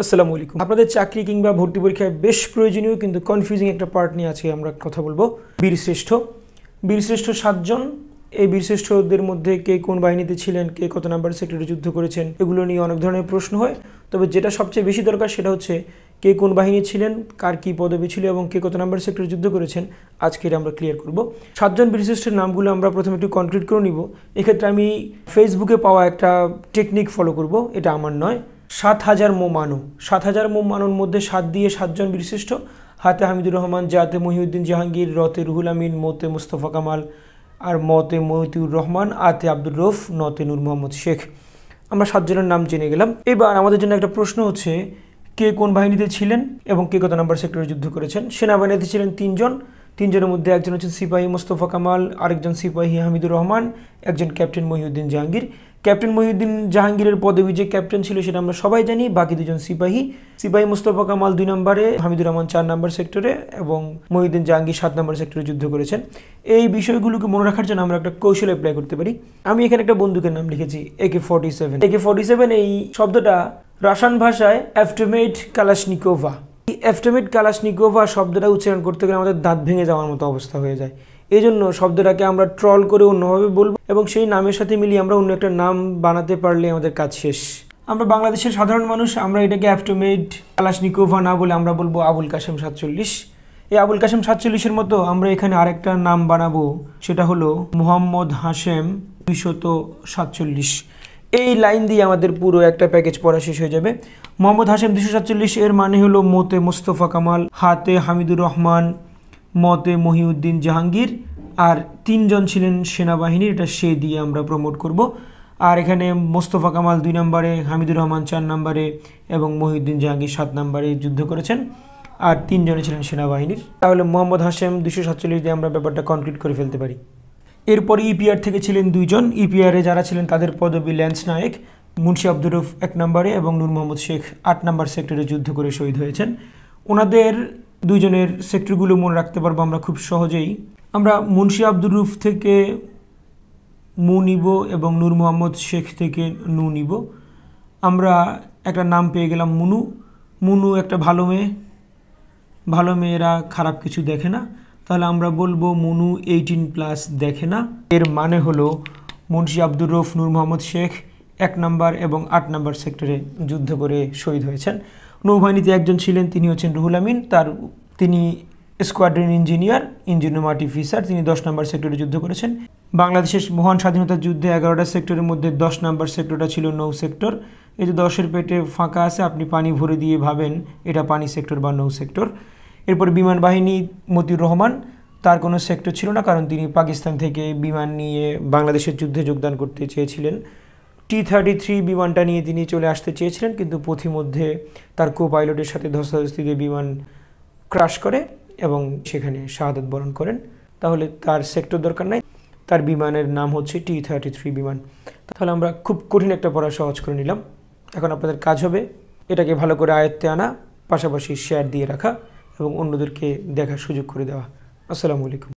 আসসালামু আলাইকুম। আপনাদের চাকরি কিংবা ভর্তি পরীক্ষায় বেশ প্রয়োজনীয় কিন্তু কনফিউজিং একটা পার্ট নিয়ে আজকে আমরা কথা বলবো। বীরশ্রেষ্ঠ 7 জন। এই বীরশ্রেষ্ঠদের মধ্যে কে কোন বাহিনীতে ছিলেন, কে কত নাম্বার সেক্টরে যুদ্ধ করেছেন, এগুলো নিয়ে অনেক ধরনের প্রশ্ন হয়। তবে যেটা সবচেয়ে বেশি দরকার সেটা হচ্ছে কে কোন বাহিনী ছিলেন, কার কী পদবি ছিল এবং কে কত নাম্বার সেক্টরে যুদ্ধ করেছেন। আজকে এটা আমরা ক্লিয়ার করব। 7 জন বীরশ্রেষ্ঠের নামগুলো আমরা প্রথমে একটু কনক্রিট করে নিব। এক্ষেত্রে আমি ফেসবুকে পাওয়া একটা টেকনিক ফলো করব, এটা আমার নয়। 7000 মোমানো, 7000 মোমানোর মধ্যে 7 দিয়ে 7 জন বীরশ্রেষ্ঠ। হাতে হামিদুর রহমান, জাতে মহিউদ্দিন জাহাঙ্গীর, রতে রুহুল আমিন, মোতে মুস্তফা কামাল, আর মতে মতিউর রহমান, আতে আব্দুর রৌফ, নতে নূর মোহাম্মদ শেখ। আমরা 7 জনের নাম জেনে গেলাম। এবার আমাদের জন্য একটা প্রশ্ন হচ্ছে কে কোন বাহিনীতে ছিলেন এবং কে কত নাম্বার সেক্টরে যুদ্ধ করেছেন। সেনাবাহিনীতে ছিলেন 3 জন। 3 জনের মধ্যে একজন হচ্ছেন সিপাহী মোস্তফা কামাল, আরেকজন সিপাহী হামিদুর রহমান, একজন ক্যাপ্টেন মহিউদ্দিন জাহাঙ্গীর। ক্যাপ্টেন মহিউদ্দিন জাহাঙ্গীরের পদবি যে ক্যাপ্টেন ছিল সেটা আমরা সবাই জানি। বাকি 2 জন সিপাহী। সিপাহী মোস্তফা কামাল 2 নম্বরে, হামিদুর রহমান 4 নম্বর সেক্টরে এবং মহিউদ্দিন জাহাঙ্গীর 7 নম্বর সেক্টরে যুদ্ধ করেছেন। এই বিষয়গুলোকে মনে রাখার জন্য আমরা একটা কৌশল অ্যাপ্লাই করতে পারি। আমি এখানে একটা বন্দুকের নাম লিখেছি AK-47। AK-47 এই শব্দটা রাশিয়ান ভাষায় অ্যাভটোমেট কালাশনিকোভা। এই অ্যাভটোমেট কালাশনিকোভা শব্দটা উচ্চারণ করতে গেলে আমাদের দাঁত ভেঙে যাওয়ার মতো অবস্থা হয়ে যায়। এই জন্য শব্দটাকে আমরা ট্রল করে অন্যভাবে বলবো এবং সেই নামের সাথে মিলিয়ে আমরা অন্য একটা নাম বানাতে পারলে আমাদের কাজ শেষ। আমরা বাংলাদেশের সাধারণ মানুষ, আমরা এটাকে অ্যাভটোমেট কালাশনিকোভা না বলে আমরা বলবো আবুল কাশেম 47। এই আবুল কাশেম 47-এর মতো আমরা এখানে আরেকটা নাম বানাবো, সেটা হলো মোহাম্মদ হাশেম 247। এই লাইন দিয়ে আমাদের পুরো একটা প্যাকেজ পড়া শেষ হয়ে যাবে। মোহাম্মদ হাশেম 247 এর মানে হলো মোতে মোস্তফা কামাল, হাতে হামিদুর রহমান, মতে মহিউদ্দিন জাহাঙ্গীর, আর 3 জন ছিলেন সেনাবাহিনীর। এটা সে দিয়ে আমরা প্রমোট করব। আর এখানে মোস্তফা কামাল 2 নম্বরে, হামিদুর রহমান 4 নম্বরে এবং মহিউদ্দিন জাহাঙ্গীর 7 নম্বরে যুদ্ধ করেছেন, আর 3 জনে ছিলেন সেনাবাহিনীর। তাহলে মোহাম্মদ হাশেম 247 দিয়ে আমরা ব্যাপারটা কনক্রিট করে ফেলতে পারি। এরপরে ইপিআর থেকে ছিলেন 2 জন। ইপিআরে যারা ছিলেন তাদের পদবি ল্যান্স নায়েক। মুন্সি আব্দুর রৌফ 1 নম্বরে এবং নূর মোহাম্মদ শেখ 8 নম্বর সেক্টরে যুদ্ধ করে শহীদ হয়েছেন। ওনাদের 2 জনের সেক্টরগুলো মনে রাখতে পারবো আমরা খুব সহজেই। আমরা মুন্সি আব্দুর রৌফ থেকে মু নিব এবং নূর মোহাম্মদ শেখ থেকে নু নিব। আমরা একটা নাম পেয়ে গেলাম মুনু। মুনু একটা ভালো মেয়ে, ভালো মেয়েরা খারাপ কিছু দেখে না, তাহলে আমরা বলবো মুনু 18+ দেখে না। এর মানে হলো মুন্সি আব্দুর রৌফ, নূর মোহাম্মদ শেখ 1 নম্বর এবং 8 নম্বর সেক্টরে যুদ্ধ করে শহীদ হয়েছেন। নৌবাহিনীতে একজন ছিলেন, তিনি হচ্ছেন রুহুল আমিন। তিনি স্কোয়াড্রন ইঞ্জিনিয়ার, ইঞ্জিনিয়ার আর্টিফিসার। তিনি 10 নম্বর সেক্টরে যুদ্ধ করেছেন। বাংলাদেশের মহান স্বাধীনতা যুদ্ধে 11টা সেক্টরের মধ্যে 10 নম্বর সেক্টরটা ছিল নৌ সেক্টর। এই যে 10-এর পেটে ফাঁকা আছে, আপনি পানি ভরে দিয়ে ভাবেন এটা পানি সেক্টর বা নৌ সেক্টর। এরপর বিমান বাহিনী, মতিউর রহমান, তার কোনো সেক্টর ছিল না কারণ তিনি পাকিস্তান থেকে বিমান নিয়ে বাংলাদেশের যুদ্ধে যোগদান করতে চেয়েছিলেন। T-33 বিমানটা নিয়ে তিনি চলে আসতে চেয়েছিলেন, কিন্তু পথিমধ্যে তার কো পাইলটের সাথে ধস্তাধস্তিতে বিমান ক্রাশ করে এবং সেখানে শাহাদাত বরণ করেন। তাহলে তার সেক্টর দরকার নাই, তার বিমানের নাম হচ্ছে T-33 বিমান। তাহলে আমরা খুব কঠিন একটা পড়া সহজ করে নিলাম। এখন আপনাদের কাজ হবে এটাকে ভালো করে আয়ত্তে আনা, পাশাপাশি শেয়ার দিয়ে রাখা এবং অন্যদেরকে দেখার সুযোগ করে দেওয়া। আসসালামু আলাইকুম।